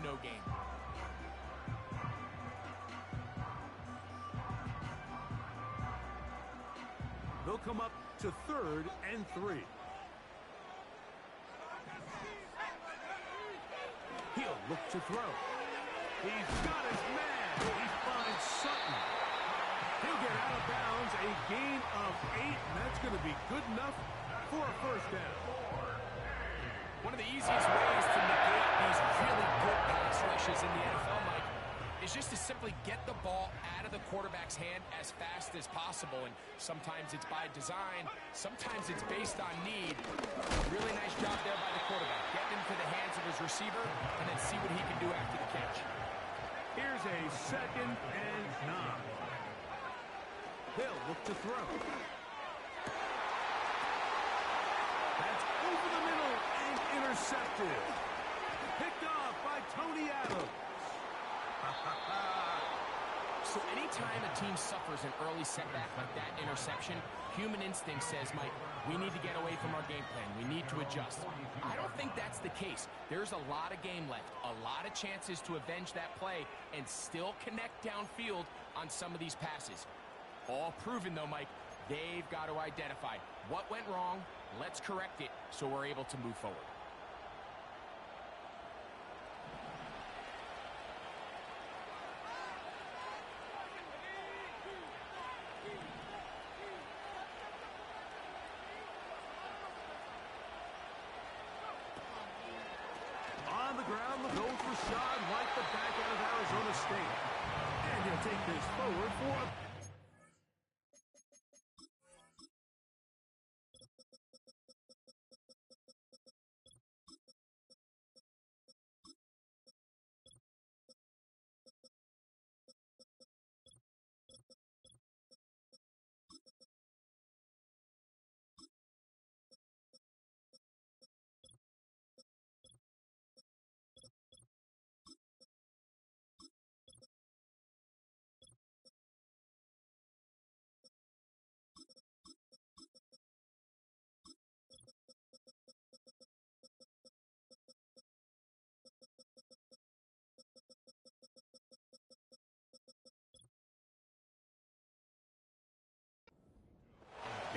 no gain. They'll come up to 3rd and 3. He'll look to throw. He's got his man. He finds Sutton. He'll get out of bounds, a gain of 8, and that's going to be good enough for a first down. One of the easiest ways to negate these really good pass rushes in the NFL, Mike, is just to simply get the ball out of the quarterback's hand as fast as possible. And sometimes it's by design, sometimes it's based on need. Really nice job there by the quarterback. Get into the hands of his receiver and then see what he can do after the catch. Here's a 2nd and 9. They'll look to throw. That's over the middle and intercepted. Picked off by Tony Adams. So anytime a team suffers an early setback like that interception, human instinct says, Mike, we need to get away from our game plan. We need to adjust. I don't think that's the case. There's a lot of game left, a lot of chances to avenge that play and still connect downfield on some of these passes. All proven, though, Mike, they've got to identify what went wrong. Let's correct it so we're able to move forward. On the ground, the goal for Rashad White, the back out of Arizona State. And he'll take this forward for a...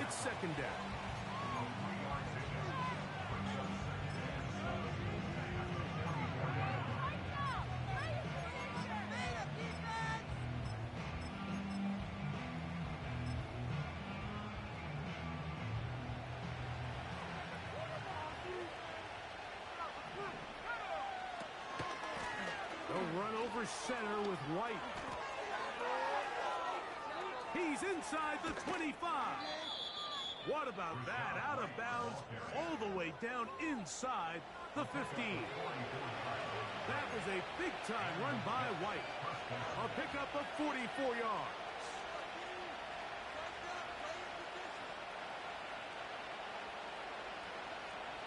It's 2nd down. They'll run over center with White. He's inside the 25. What about that? Out of bounds, all the way down inside the 15. That was a big-time run by White. A pickup of 44 yards.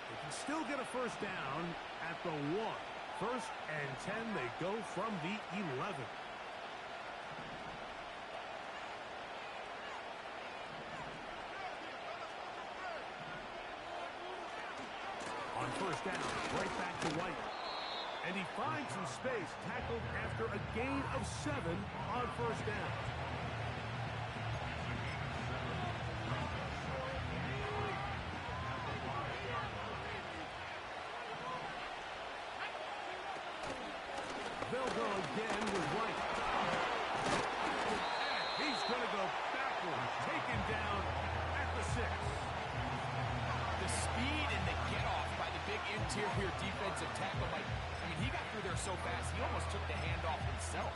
They can still get a first down at the 1. 1st and 10, they go from the 11. On 1st down, right back to White. And he finds some space, tackled after a gain of 7 on 1st down. They'll go again with White. And he's going to go backwards, taken down at the 6. The speed and the get-off by the big interior defensive tackle, Mike. I mean, he got through there so fast, he almost took the handoff himself.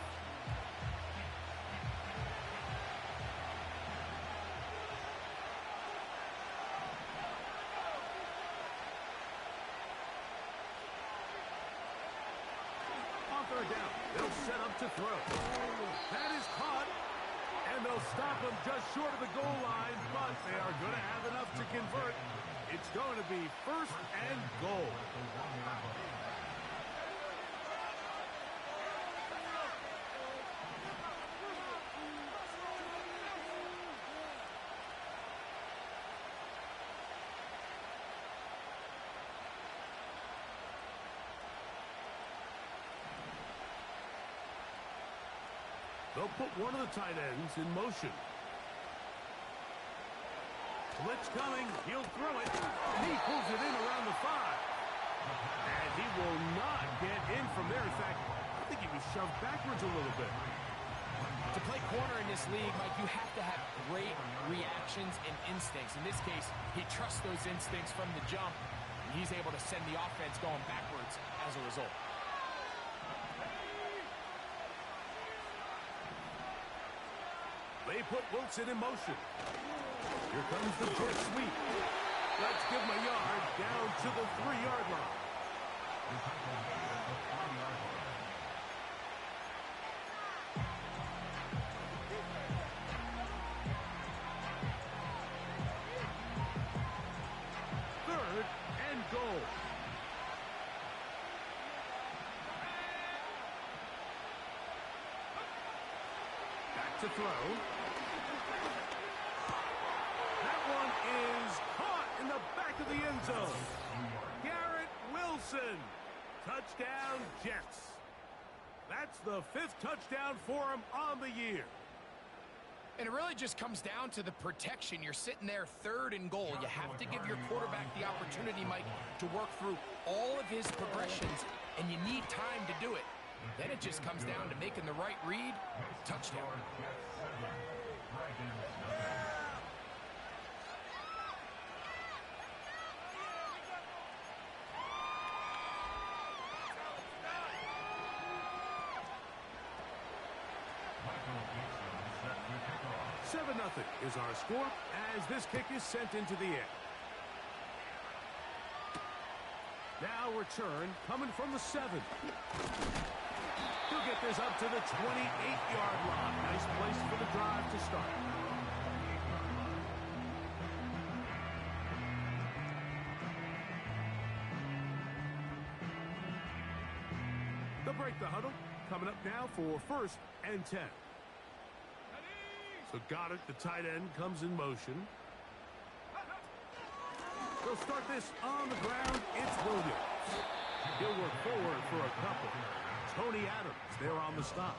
On 3rd down, they'll set up to throw. That is caught, and they'll stop him just short of the goal line, but they are going to have enough to convert. It's going to be 1st and goal. They'll put one of the tight ends in motion. Blitz coming. He'll throw it. He pulls it in around the 5. And he will not get in from there. In fact, I think he was shoved backwards a little bit. To play corner in this league, Mike, you have to have great reactions and instincts. In this case, he trusts those instincts from the jump, and he's able to send the offense going backwards as a result. They put Wilson in motion. Here comes the jet sweep. Let's give him a yard down to the 3-yard line. Third and goal. Back to throw. That one is caught in the back of the end zone. Garrett Wilson. Touchdown, Jets. That's the 5th touchdown for him on the year. And it really just comes down to the protection. You're sitting there 3rd and goal. You have to give your quarterback the opportunity, Mike, to work through all of his progressions, and you need time to do it. Then it just comes down to making the right read. Touchdown. 7-0 is our score as this kick is sent into the air. Now return coming from the 7. He'll get this up to the 28-yard line. Nice place for the drive to start. They'll break the huddle. Coming up now for 1st and 10. So got it. The tight end comes in motion. They'll start this on the ground. It's Williams. He'll work forward for a couple. Tony Adams there on the stop.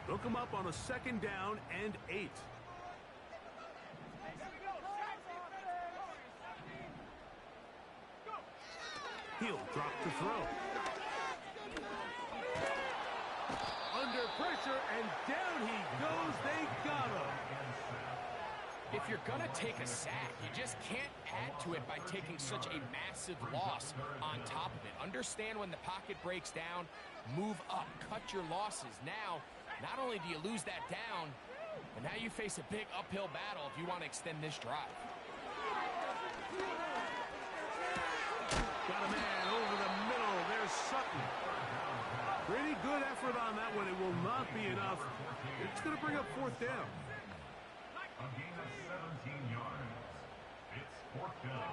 They'll come up on a 2nd down and 8. He'll drop the throw. Under pressure, and down he goes. They got him. If you're going to take a sack, you just can't add to it by taking such a massive loss on top of it. Understand when the pocket breaks down, move up, cut your losses. Now, not only do you lose that down, but now you face a big uphill battle if you want to extend this drive. Got a man over the middle. There's Sutton. Pretty good effort on that one. It will not be enough. It's going to bring up 4th down. A gain of 17 yards. It's 4th down.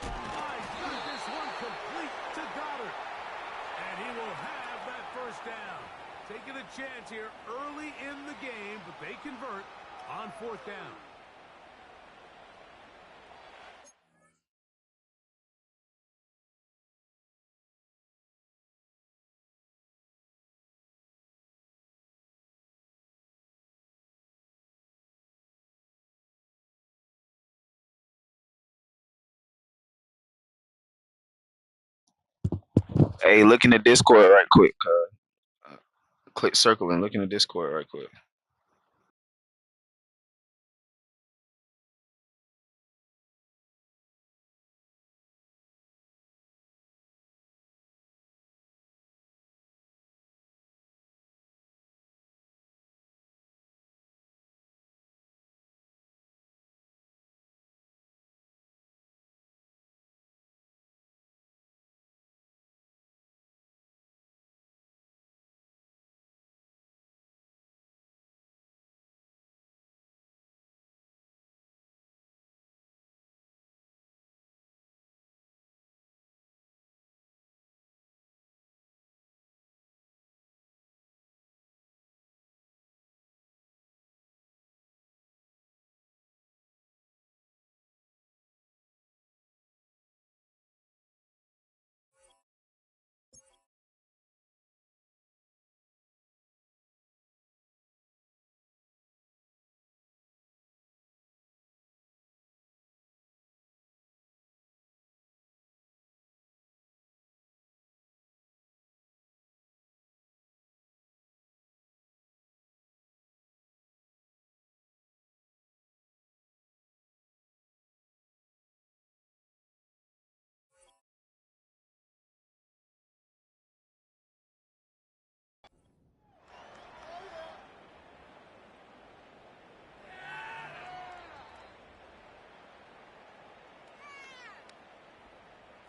I got this one complete to Goddard. And he will have that 1st down. Taking a chance here early in the game, but they convert on 4th down. Hey, look in the Discord right quick. Click circle and look in the Discord right quick.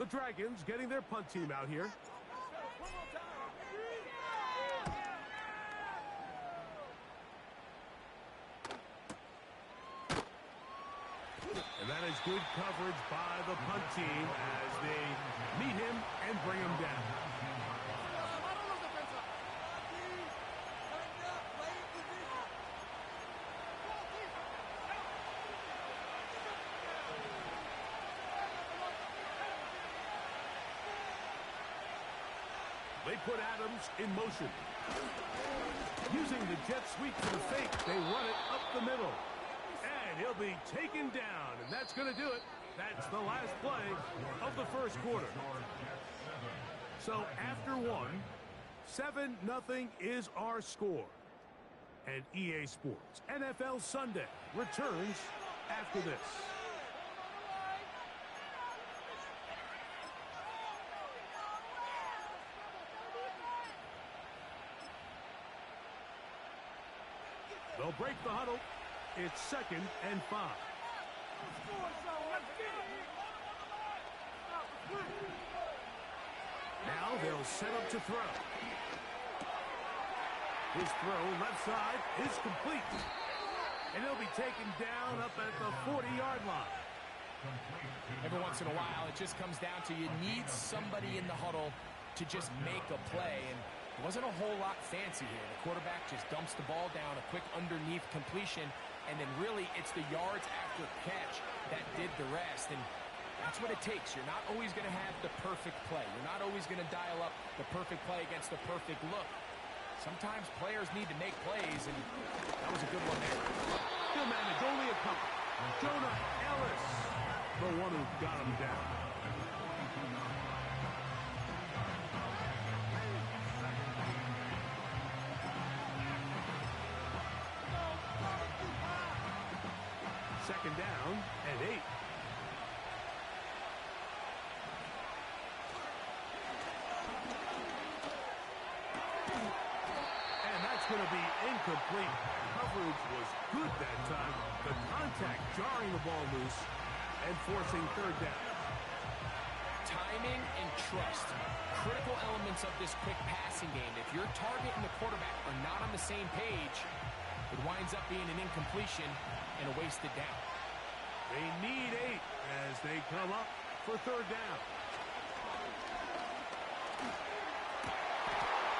The Dragons getting their punt team out here. And that is good coverage by the punt team as they meet him and bring him down. They put Adams in motion. Using the jet sweep to the fake, they run it up the middle. And he'll be taken down, and that's going to do it. That's the last play of the first quarter. So after one, 7-0 is our score. And EA Sports NFL Sunday returns after this. They'll break the huddle. It's 2nd and 5. Now they'll set up to throw. His throw left side is complete. And he'll be taken down up at the 40-yard line. Every once in a while, it just comes down to you need somebody in the huddle to just make a play. And it wasn't a whole lot fancy here. The quarterback just dumps the ball down, a quick underneath completion, and then really it's the yards after catch that did the rest. And that's what it takes. You're not always going to have the perfect play. You're not always going to dial up the perfect play against the perfect look. Sometimes players need to make plays, and that was a good one there. He'll manage only a couple. Jonah Ellis, the one who got him down. Second down and 8. And that's going to be incomplete. Coverage was good that time. The contact jarring the ball loose and forcing third down. Timing and trust, critical elements of this quick passing game. If your target and the quarterback are not on the same page, it winds up being an incompletion and a wasted down. They need 8 as they come up for third down.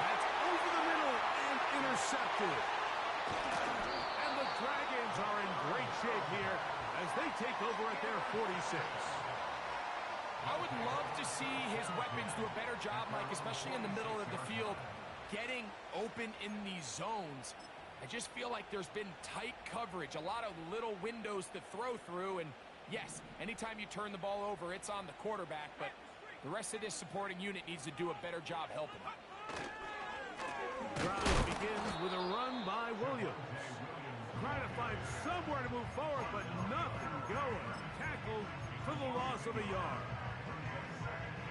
That's over the middle and intercepted. And the Dragons are in great shape here as they take over at their 46. I would love to see his weapons do a better job, Mike, especially in the middle of the field, getting open in these zones. I just feel like there's been tight coverage, a lot of little windows to throw through, and yes, anytime you turn the ball over, it's on the quarterback, but the rest of this supporting unit needs to do a better job helping. Drive begins with a run by Williams. Trying to find somewhere to move forward, but nothing going. Tackled for the loss of a yard.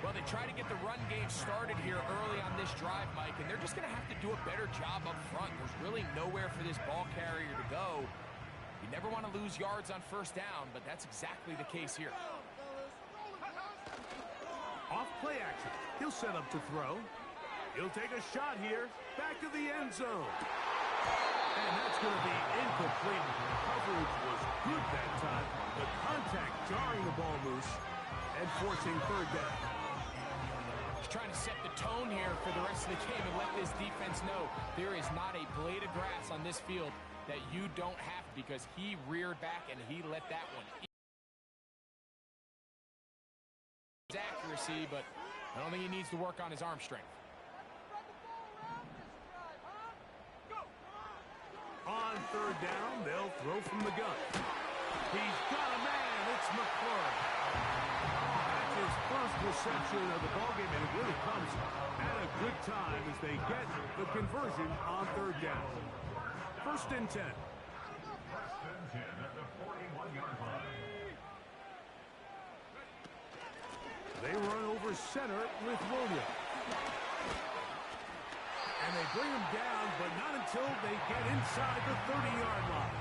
Well, they try to get the run game started here early on this drive, Mike, and they're just going to have to do a better job up front. There's really nowhere for this ball carrier to go. You never want to lose yards on first down, but that's exactly the case here. Off play action. He'll set up to throw. He'll take a shot here. Back to the end zone. And that's going to be incomplete. Coverage was good that time. The contact jarring the ball loose and forcing third down. He's trying to set the tone here for the rest of the game and let this defense know there is not a blade of grass on this field that you don't have, because he reared back and he let that one in. His accuracy, but I don't think he needs to work on his arm strength. On third down, they'll throw from the gun. He's got a man. It's McClure. That's his first reception of the ballgame, and it really comes at a good time as they get the conversion on third down. 1st and 10. 1st and 10 at the 41-yard line. They run over center with Williams. And they bring him down, but not until they get inside the 30-yard line.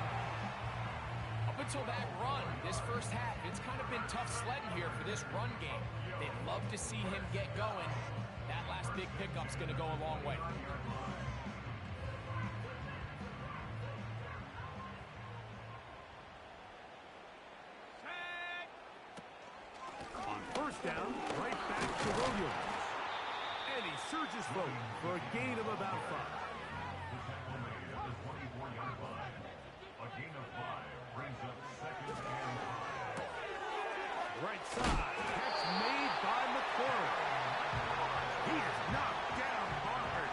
Up until that run, this first half, it's kind of been tough sledding here for this run game. They'd love to see him get going. That last big pickup's going to go a long way. On first down, right back to Williams. And he surges forward for a gain of about 5. The tackle made at the 24-yard line. A gain of 5 brings up 2nd and 5. Right side, catch made by McLaurin. He is knocked down hard.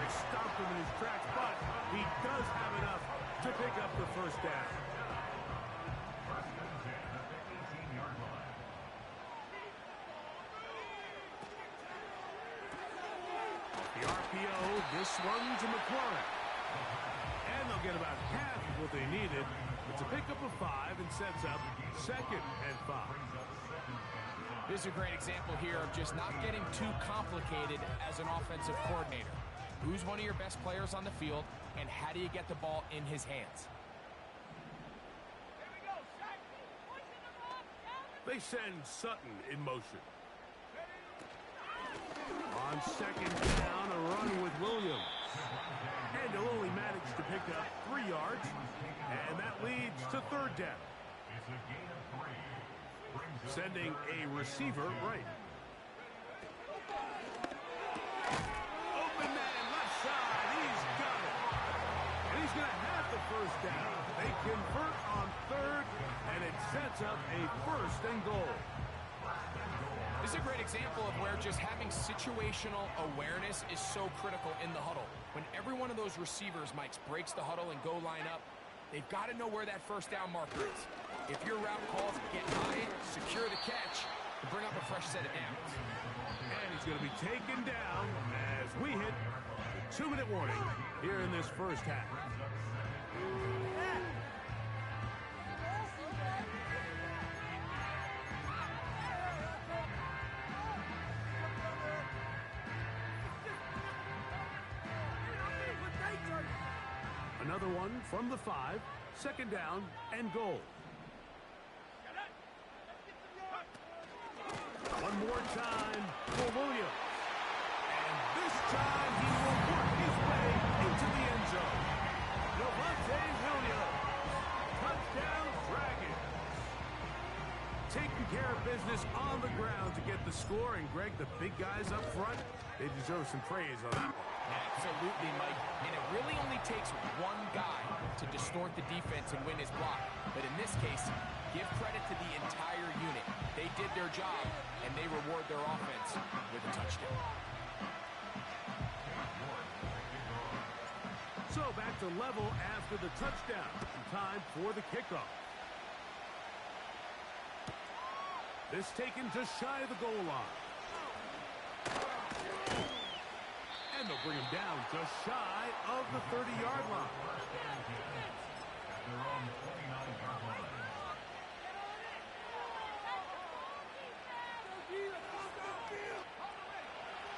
They stopped him in his tracks, but he does have enough to pick up the first down. First and 10 at the 18-yard line. The RPO, this one to McLaurin. And they'll get about half of what they needed. It's a pickup of 5 and sets up 2nd and 5. This is a great example here of just not getting too complicated as an offensive coordinator. Who's one of your best players on the field, and how do you get the ball in his hands? They send Sutton in motion. On 2nd down, a run with Williams. And he'll only manage to pick up 3 yards, and that leads to 3rd down. It's a gain of 3. Sending a receiver right. Open man, left side, he's got it. And he's going to have the first down. They convert on 3rd, and it sets up a 1st and goal. This is a great example of where just having situational awareness is so critical in the huddle. When every one of those receivers, Mike, breaks the huddle and go line up, they've got to know where that first down marker is. If your route calls, get high, secure the catch, and bring up a fresh set of downs. And he's going to be taken down as we hit the 2-minute warning here in this first half. Another one from the 5, 2nd down and goal. One more time for Williams. And this time he will work his way into the end zone. Devontae Williams. Touchdown Dragons. Taking care of business on the ground to get the score. And Greg, the big guys up front, they deserve some praise on that one. Absolutely, Mike. And it really only takes one guy to distort the defense and win his block. But in this case, give credit to the entire unit. They did their job, and they reward their offense with a touchdown. So back to level after the touchdown. Time for the kickoff. This taken just shy of the goal line. And they'll bring him down just shy of the 30-yard line. They're on the 29-yard line.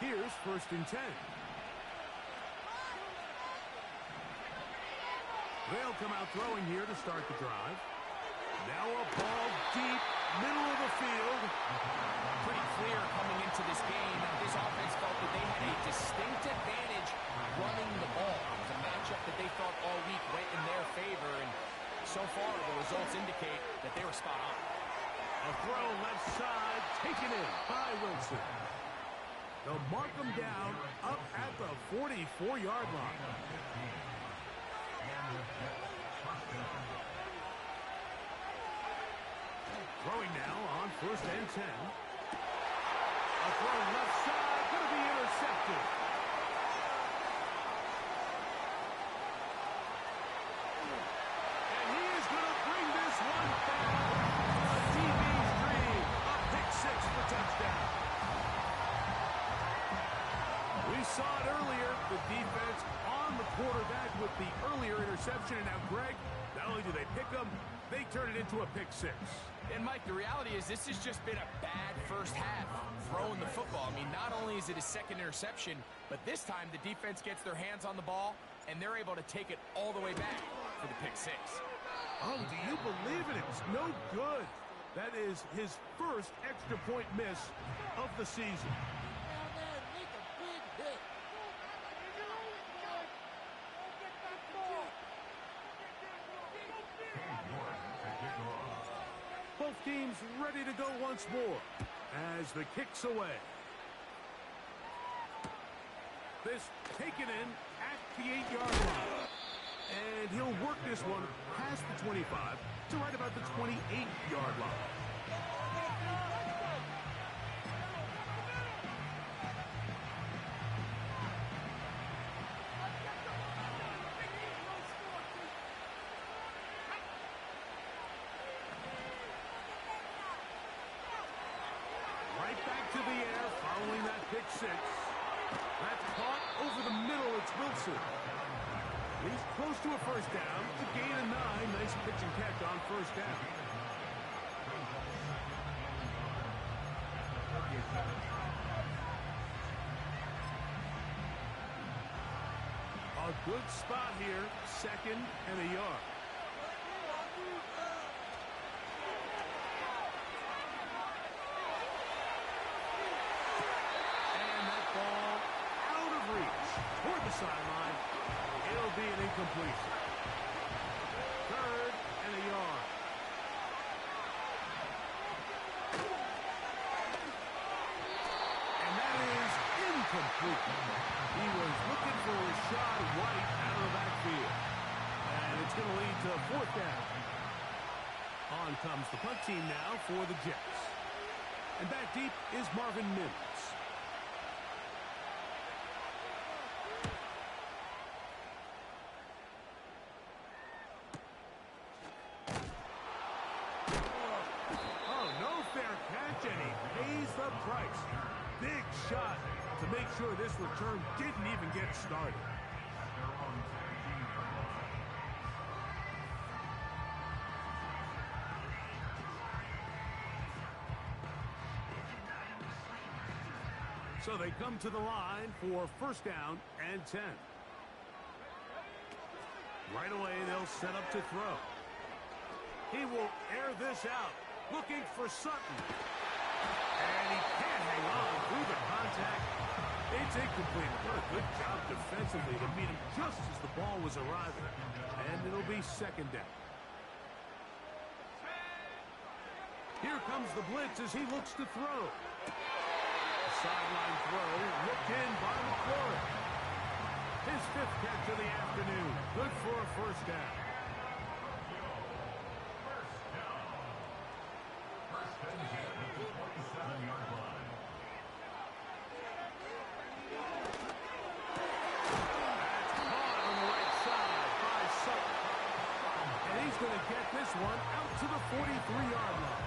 Here's 1st and 10. They'll come out throwing here to start the drive. Now a ball deep, middle of the field. Pretty clear coming into this game that this offense felt that they had a distinct advantage running the ball. It was a matchup that they thought all week went in their favor, and so far the results indicate that they were spot on. A throw left side, taken in by Wilson. They'll mark him down up at the 44-yard line. Throwing now on 1st and 10. A throw left side, going to be intercepted. And he is going to bring this one down. A DB's dream. A pick 6 for touchdown. We saw it earlier. The defense on the quarterback with the earlier interception. And now, Greg, not only do they pick him, they turn it into a pick 6. And, Mike, the reality is this has just been a bad first half throwing the football. I mean, not only is it his second interception, but this time the defense gets their hands on the ball, and they're able to take it all the way back for the pick six. Oh, do you believe it? It's no good. That is his first extra point miss of the season. Both teams ready to go once more as the kick's away. This taken in at the 8-yard line. And he'll work this one past the 25 to right about the 28-yard line. Right back to the air following that pick six. That's caught over the middle. It's Wilson. He's close to a first down. A gain of 9. Nice pitch and catch on first down. A good spot here. Second and a yard. And that ball out of reach toward the sideline. It'll be an incompletion. Third and a yard. And that is incomplete. He was looking for Rashad White out of the backfield. And it's going to lead to a fourth down. On comes the punt team now for the Jets. And back deep is Marvin Mims. Price. Big shot to make sure this return didn't even get started. So they come to the line for first down and 10. Right away, they'll set up to throw. He will air this out, looking for Sutton. And he can't hang on through the contact. It's incomplete. What a good job defensively to meet him just as the ball was arriving. And it'll be second down. Here comes the blitz as he looks to throw. A sideline throw, looked in by McCoy. His fifth catch of the afternoon. Good for a first down. Going to get this one out to the 43-yard line.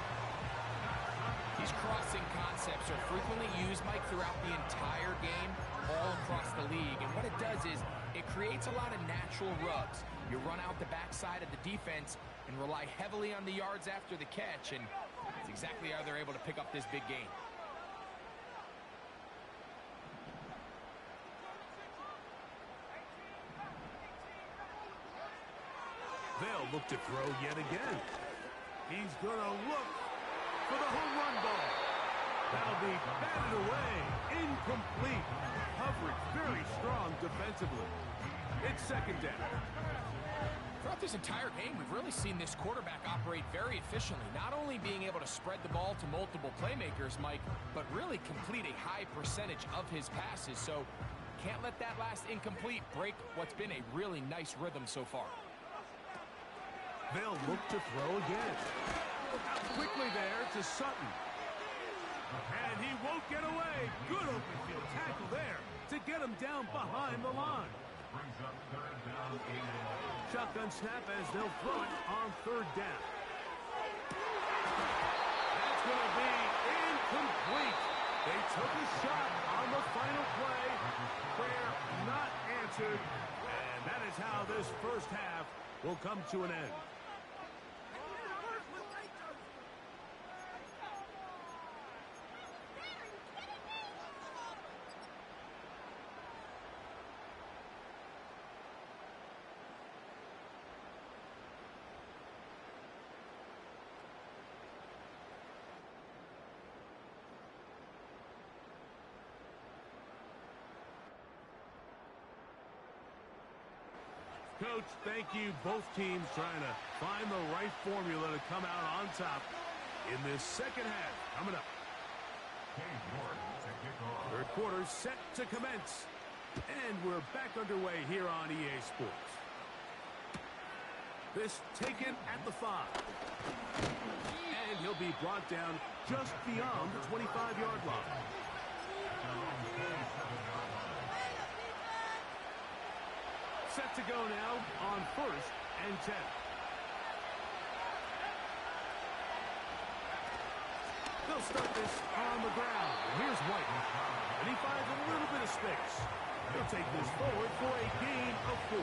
These crossing concepts are frequently used, Mike, throughout the entire game, all across the league. And what it does is it creates a lot of natural rubs. You run out the backside of the defense and rely heavily on the yards after the catch, and that's exactly how they're able to pick up this big gain. They'll look to throw yet again. He's going to look for the home run ball. That'll be batted away. Incomplete. Coverage very strong defensively. It's second down. Throughout this entire game, we've really seen this quarterback operate very efficiently, not only being able to spread the ball to multiple playmakers, Mike, but really complete a high percentage of his passes. So can't let that last incomplete break what's been a really nice rhythm so far. They'll look to throw again. Out quickly there to Sutton. And he won't get away. Good open field tackle there to get him down behind the line. Shotgun snap as they'll throw it on third down. That's going to be incomplete. They took a shot on the final play. Prayer not answered. And that is how this first half will come to an end. Coach, thank you. Both teams trying to find the right formula to come out on top in this second half. Coming up. Third quarter set to commence. And we're back underway here on EA Sports. This taken at the 5. And he'll be brought down just beyond the 25-yard line. Set to go now on 1st and 10. They'll start this on the ground. Here's White. And he finds a little bit of space. He'll take this forward for a gain of 4.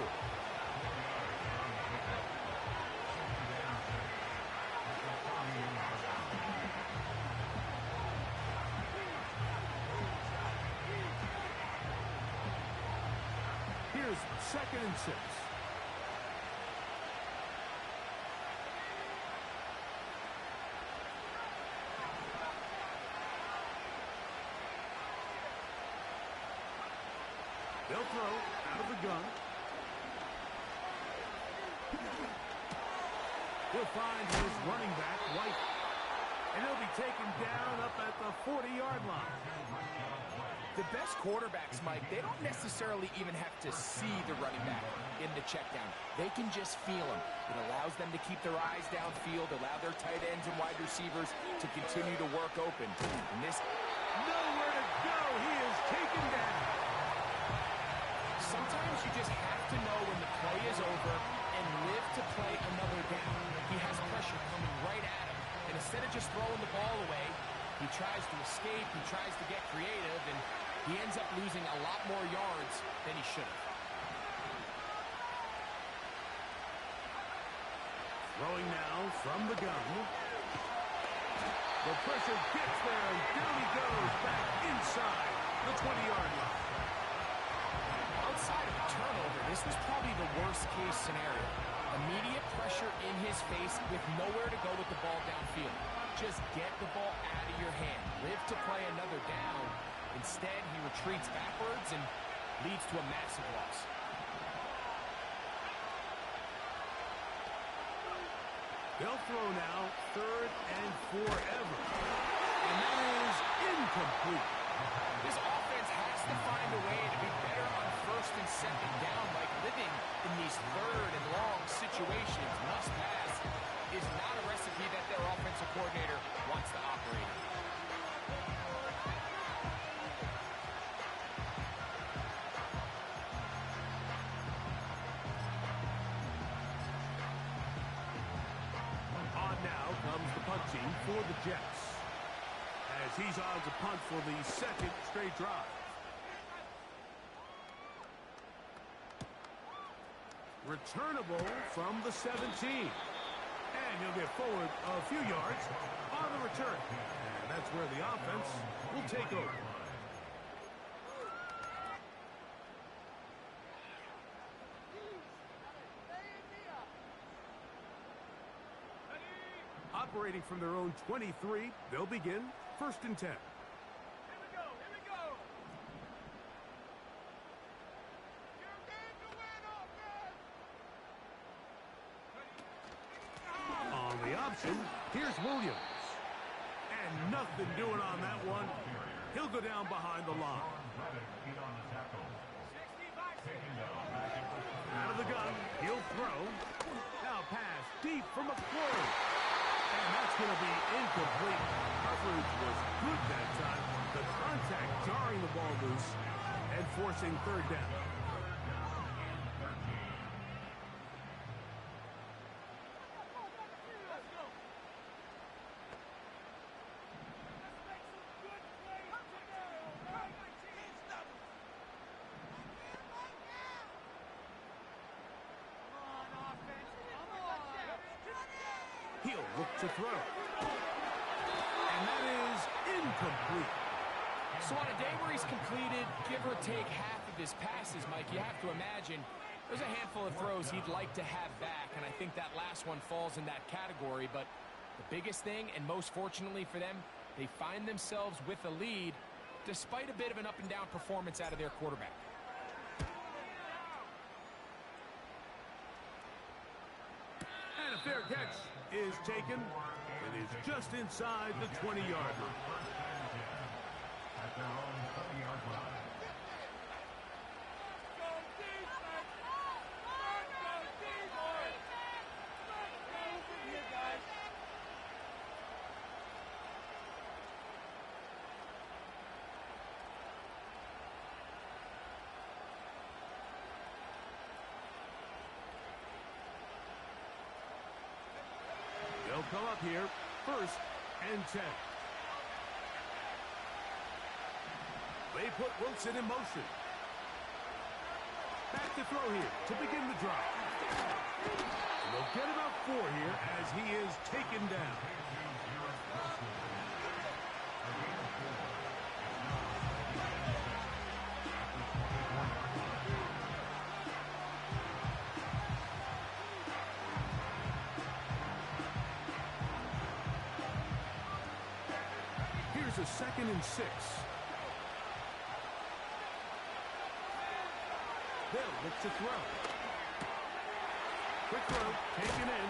Here's 2nd and 6. They'll throw out of the gun. He'll find his running back, White. And he'll be taken down up at the 40-yard line. The best quarterbacks, Mike, they don't necessarily even have to see the running back in the check down. They can just feel him. It allows them to keep their eyes downfield, allow their tight ends and wide receivers to continue to work open. And this... Nowhere to go. He is taken down. Sometimes you just have to know when the play is over and live to play another down. He has pressure coming right at him. And instead of just throwing the ball away, he tries to escape, he tries to get creative, and he ends up losing a lot more yards than he should have. Throwing now from the gun. The pressure gets there, and down he goes back inside the 20-yard line. Outside of a turnover, this was probably the worst-case scenario. Immediate pressure in his face with nowhere to go with the ball downfield. Just get the ball out of your hand. Live to play another down. Instead, he retreats backwards and leads to a massive loss. They'll throw now 3rd and forever. And that is incomplete. This offense has to find a way to be better on 1st and 2nd down, like living in these 3rd and long situations. Must pass is not a recipe that their offensive coordinator wants to operate in. On now comes the punting for the Jets, as he's on to punt for the 2nd straight drive. Returnable from the 17. And he'll get forward a few yards on the return. And that's where the offense will take over. Operating from their own 23, they'll begin 1st and 10. Here's Williams. And nothing doing on that one. He'll go down behind the line. Out of the gun, he'll throw. Now pass deep for McClure. And that's going to be incomplete. Coverage was good that time. The contact jarring the ball loose and forcing 3rd down. He'll look to throw. And that is incomplete. So on a day where he's completed, give or take half of his passes, Mike, you have to imagine there's a handful of throws he'd like to have back, and I think that last one falls in that category. But the biggest thing, and most fortunately for them, they find themselves with a lead despite a bit of an up-and-down performance out of their quarterback. fair catch is taken. It is just inside the 20-yard line. At their own 30-yard line. They'll come up here, 1st and 10. They put Wilson in motion. Back to throw here to begin the drive. And they'll get about 4 here as he is taken down. Here's a 2nd and 6. They'll look to throw. Quick throw, taken in.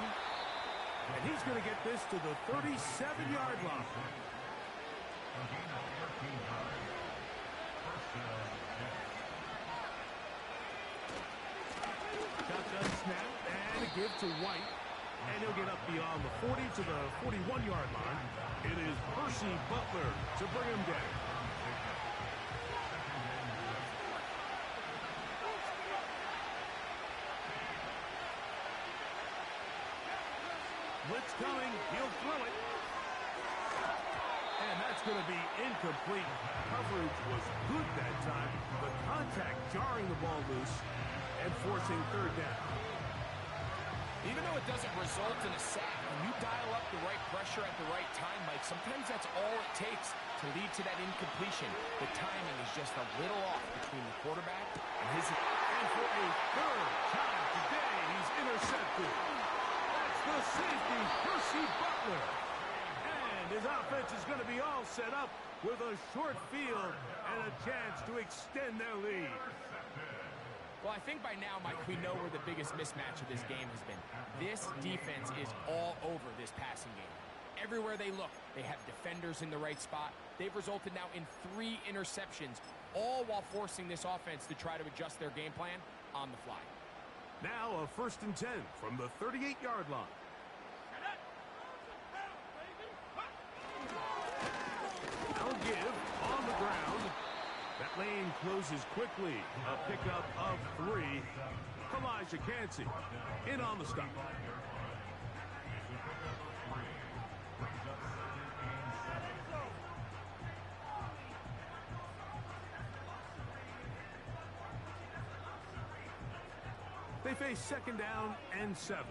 And he's going to get this to the 37-yard line. Shotgun snap and a give to White. And he'll get up beyond the 40 to the 41-yard line. It is Percy Butler to bring him down. Blitz coming. He'll throw it. And that's going to be incomplete. Coverage was good that time. The contact jarring the ball loose and forcing 3rd down. Even though it doesn't result in a sack, when you dial up the right pressure at the right time, Mike, sometimes that's all it takes to lead to that incompletion. The timing is just a little off between the quarterback and his... And for a 3rd time today, he's intercepted. That's the safety, Percy Butler. And his offense is going to be all set up with a short field and a chance to extend their lead. Well, I think by now, Mike, we know where the biggest mismatch of this game has been. This defense is all over this passing game. Everywhere they look, they have defenders in the right spot. They've resulted now in 3 interceptions, all while forcing this offense to try to adjust their game plan on the fly. Now a 1st and 10 from the 38-yard line. They'll give on the ground. That lane closes quickly. A pickup of 3. Elijah Cansey in on the stop. They face 2nd down and 7.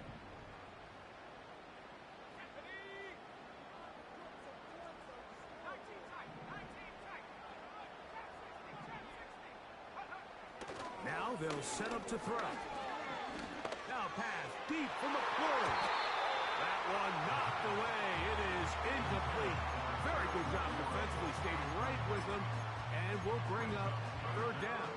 Now they'll set up to throw. Now pass deep from McClure. That one knocked away. It is incomplete. Very good job defensively, stayed right with them, and will bring up 3rd down.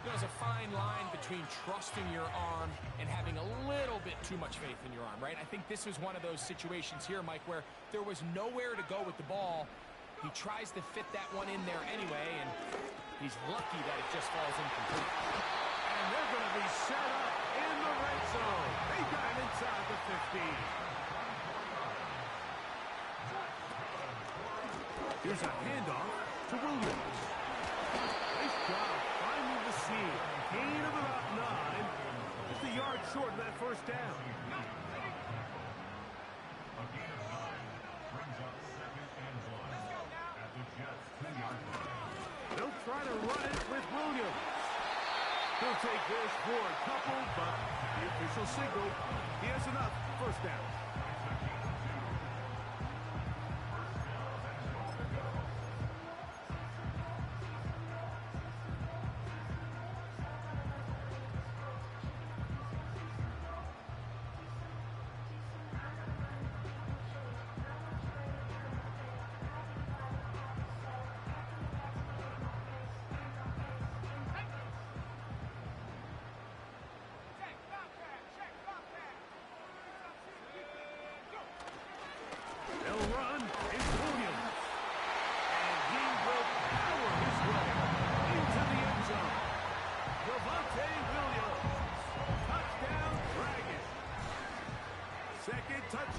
There's a fine line between trusting your arm and having a little bit too much faith in your arm, right? I think this was one of those situations here, Mike, where there was nowhere to go with the ball. He tries to fit that one in there anyway, and he's lucky that it just falls incomplete. And they're going to be set up in the red zone. They got it inside the 15. Here's a handoff to Williams. Nice job finding the seam. Gain of about 9. Just a yard short of that 1st down. A gain of 9 brings up 2nd and 1 at the Jets' 2-yard line. They'll try to run it with Williams. He'll take this for a couple, but the official signal, he has enough. 1st down.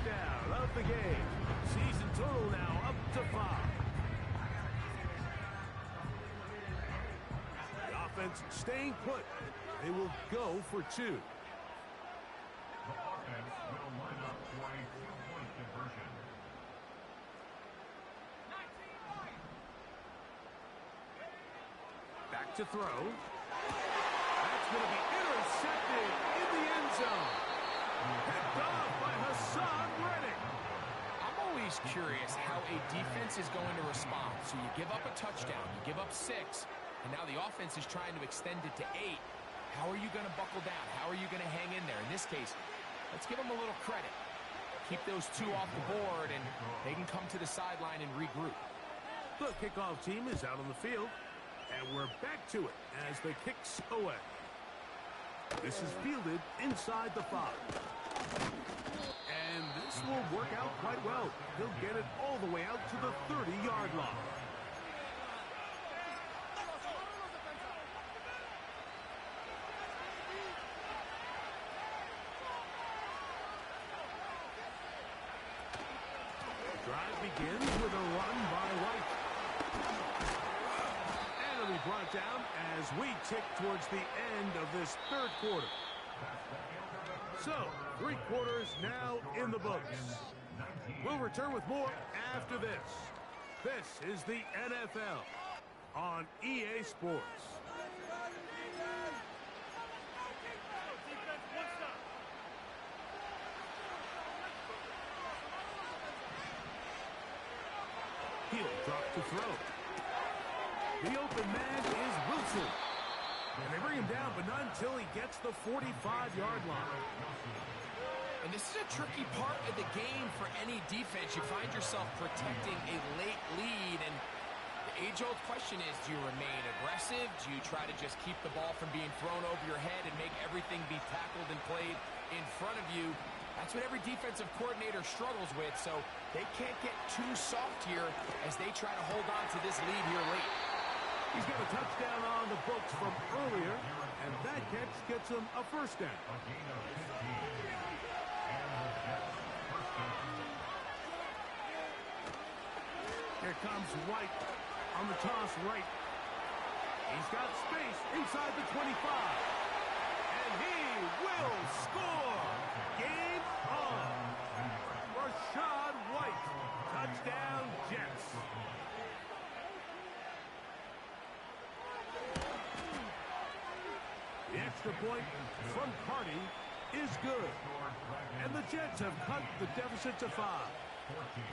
touchdown of the game. Season total now up to 5. The offense staying put. They will go for 2. The offense will line up for a 2-point conversion. Back to throw. That's going to be intercepted in the end zone. Picked off by Hassan Reddick. I'm always curious how a defense is going to respond. So you give up a touchdown, you give up 6, and now the offense is trying to extend it to 8. How are you going to buckle down? How are you going to hang in there? In this case, let's give them a little credit. Keep those 2 off the board, and they can come to the sideline and regroup. The kickoff team is out on the field, and we're back to it as the kicks away. This is fielded inside the 5. And this will work out quite well. He'll get it all the way out to the 30-yard line. The drive begins with a run by White. And it'll be brought down as we tick towards the end of this third quarter. So, 3 quarters now in the books. We'll return with more after this. This is the NFL on EA Sports. He'll drop to throw. The open man is Wilson. And they bring him down, but not until he gets the 45-yard line. And this is a tricky part of the game for any defense. You find yourself protecting a late lead, and the age-old question is, do you remain aggressive? Do you try to just keep the ball from being thrown over your head and make everything be tackled and played in front of you? That's what every defensive coordinator struggles with, so they can't get too soft here as they try to hold on to this lead here late. He's got a touchdown on the books from earlier, and that catch gets him a first down. A gain of 15. And the Jets first down. Here comes White on the toss right. He's got space inside the 25. And he will score. Game on. Rashad White. Touchdown, Jets. The extra point from Carty is good. And the Jets have cut the deficit to 5. 14.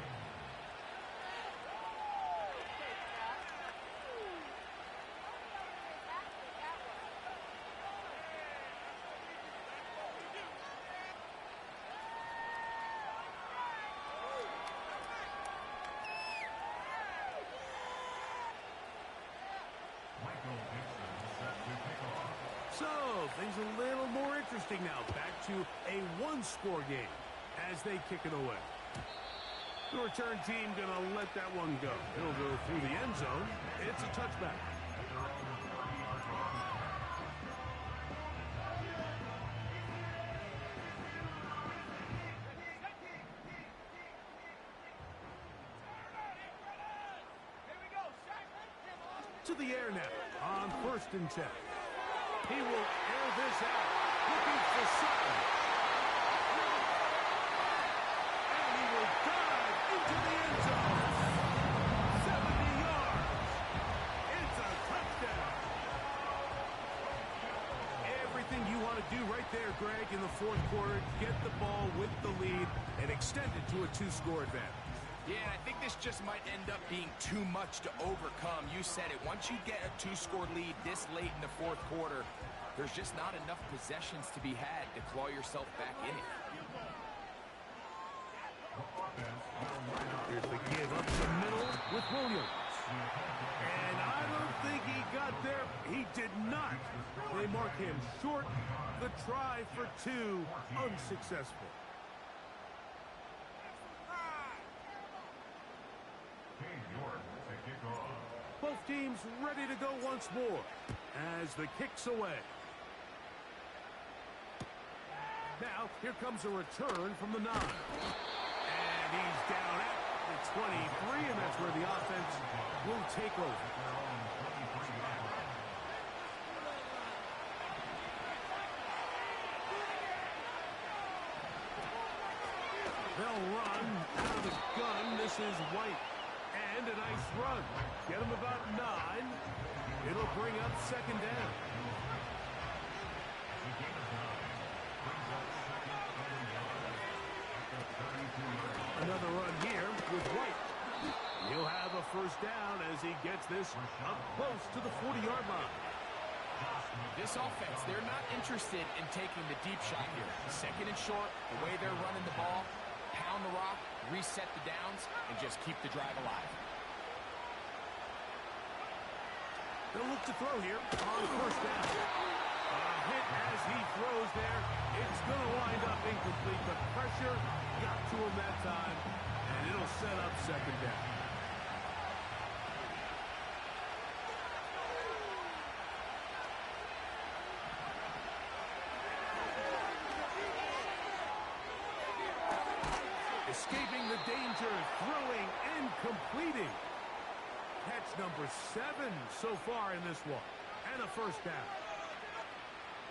So, things a little more interesting now. Back to a 1-score game as they kick it away. The return team going to let that one go. It'll go through the end zone. It's a touchback. To the air now on 1st and 10. He will air this out, looking for Sutton. And he will dive into the end zone. 70 yards. It's a touchdown. Everything you want to do right there, Greg, in the 4th quarter, get the ball with the lead and extend it to a 2-score advantage. Yeah, I think this just might end up being too much to overcome. You said it. Once you get a 2-score lead this late in the 4th quarter, there's just not enough possessions to be had to claw yourself back in it. Here's the give up the middle with Williams. And I don't think he got there. He did not. They mark him short. The try for 2, unsuccessful. Both teams ready to go once more as the kick's away. Now, here comes a return from the 9. And he's down at the 23, and that's where the offense will take over. They'll run out of the gun. This is White. And a nice run. Get him about 9. It'll bring up second down. Another run here with White. He'll have a first down as he gets this up close to the 40-yard line. This offense, they're not interested in taking the deep shot here. Second and short, the way they're running the ball, pound the rock, reset the downs, and just keep the drive alive. They'll look to throw here on first down. A hit as he throws there. It's going to wind up incomplete. The pressure got to him that time, and it'll set up second down. Escaping the danger, throwing and completing. Catch number 7 so far in this one. And a first down.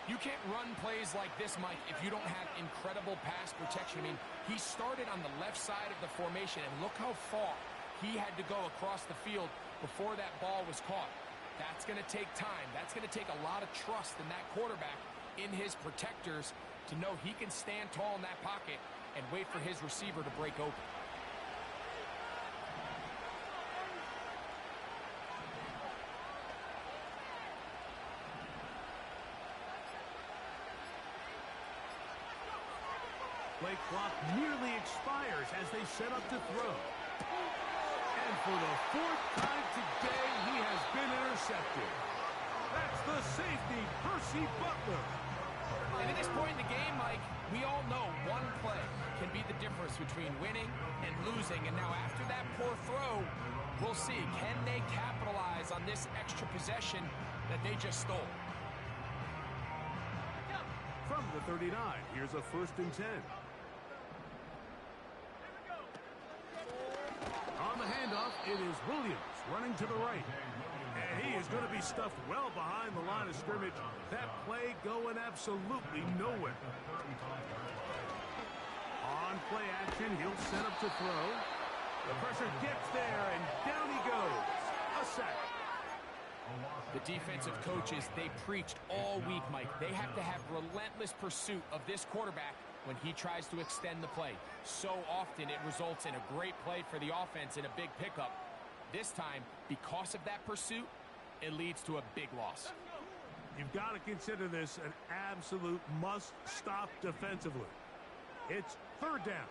You can't run plays like this, Mike, if you don't have incredible pass protection. I mean, he started on the left side of the formation, and look how far he had to go across the field before that ball was caught. That's going to take time. That's going to take a lot of trust in that quarterback, in his protectors, to know he can stand tall in that pocket and wait for his receiver to break open. Play clock nearly expires as they set up to throw. And for the 4th time today, he has been intercepted. That's the safety, Percy Butler. And at this point in the game, Mike, we all know one play can be the difference between winning and losing. And now after that poor throw, we'll see, can they capitalize on this extra possession that they just stole? From the 39, here's a 1st and 10. On the handoff, it is Williams running to the right. And he is going to be stuffed well behind the line of scrimmage. That play going absolutely nowhere. On play action, he'll set up to throw. The pressure gets there, and down he goes. A sack. The defensive coaches, they preached all week, Mike. They have to have relentless pursuit of this quarterback when he tries to extend the play. So often it results in a great play for the offense and a big pickup. This time, because of that pursuit, it leads to a big loss. You've got to consider this an absolute must-stop defensively. It's 3rd down.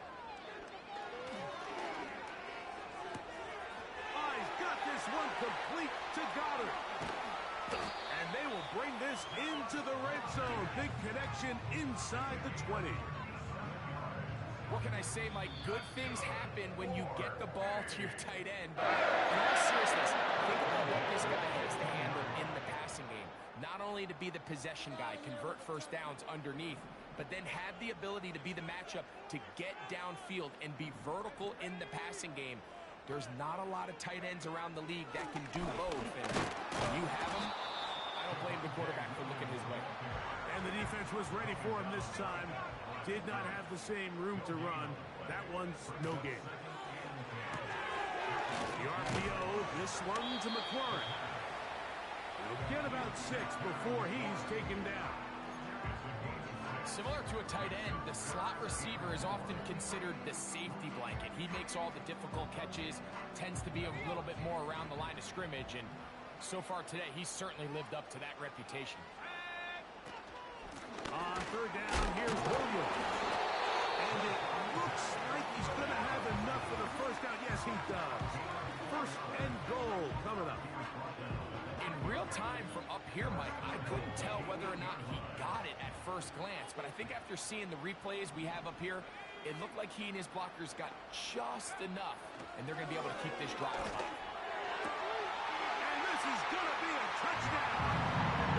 Oh, he's got this one complete to Goddard. And they will bring this into the red zone. Big connection inside the 20. What can I say, Mike? Good things happen when you get the ball to your tight end. In all seriousness, think about what this guy has to handle in the passing game. Not only to be the possession guy, convert first downs underneath, but then have the ability to be the matchup to get downfield and be vertical in the passing game. There's not a lot of tight ends around the league that can do both. And when you have them, I don't blame the quarterback for looking his way. And the defense was ready for him this time. Did not have the same room to run. That one's no gain. The RPO, this one to McLaurin. He'll get about 6 before he's taken down. Similar to a tight end, the slot receiver is often considered the safety blanket. He makes all the difficult catches, tends to be a little bit more around the line of scrimmage, and so far today, he's certainly lived up to that reputation. On 3rd down, here's Williams. And it looks like he's going to have enough for the first down. Yes, he does. 1st and goal coming up. In real time from up here, Mike, I couldn't tell whether or not he got it at first glance, but I think after seeing the replays we have up here, it looked like he and his blockers got just enough, and they're going to be able to keep this drive alive. And this is going to be a touchdown.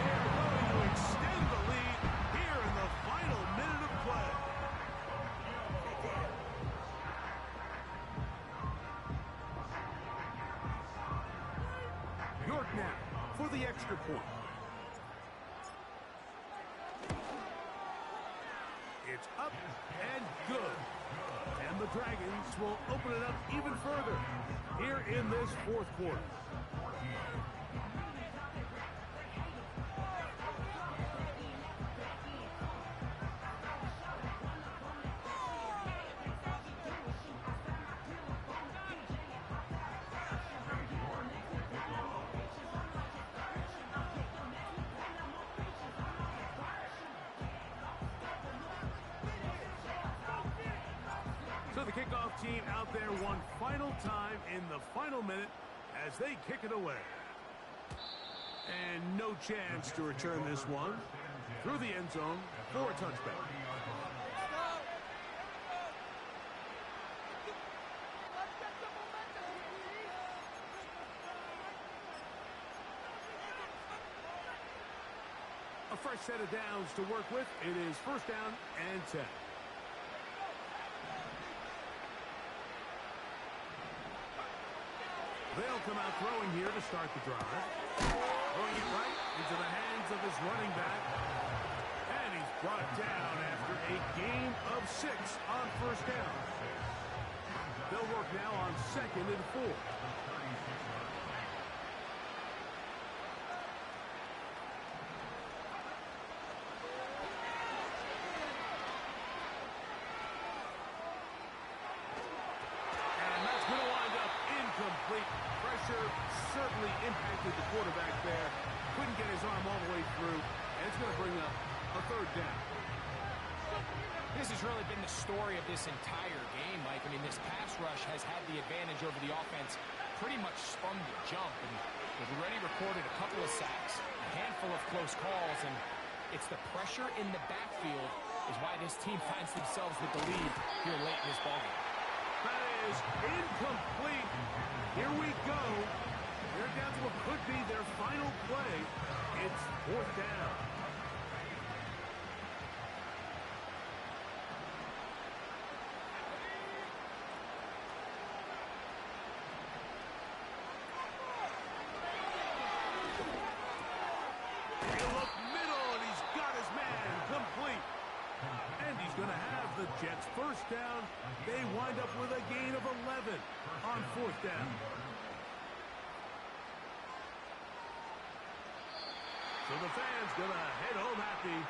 They are going to extend the lead here in the final minute of play. extra point. It's up and good. And the Dragons will open it up even further here in this fourth quarter. So the kickoff team out there one final time in the final minute as they kick it away. And no chance to return this one through the end zone for a touchback. A fresh set of downs to work with. It is first down and 10. They'll come out throwing here to start the drive. Throwing it right into the hands of his running back. And he's brought down after a gain of 6 on first down. They'll work now on 2nd and 4. Incomplete. Pressure certainly impacted the quarterback there. Couldn't get his arm all the way through. And it's going to bring up a third down. This has really been the story of this entire game, Mike. I mean, this pass rush has had the advantage over the offense pretty much from the jump. And they've already recorded a couple of sacks, a handful of close calls, and it's the pressure in the backfield is why this team finds themselves with the lead here late in this ballgame. That is incomplete. Here we go. They're down to what could be their final play. It's fourth down. He'll look middle, and he's got his man complete. And he's going to have the Jets first down. They wind up with a gain of 11 on fourth down. So the fans going to head home happy.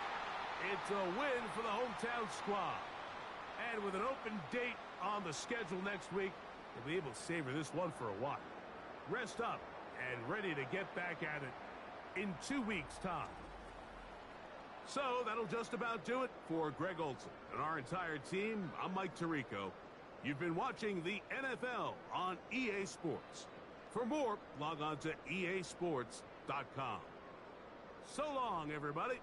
It's a win for the hometown squad. And with an open date on the schedule next week, they'll be able to savor this one for a while. Rest up and ready to get back at it in 2 weeks' time. So that'll just about do it for Greg Olson and our entire team. I'm Mike Tirico. You've been watching the NFL on EA Sports. For more, log on to easports.com. So long, everybody.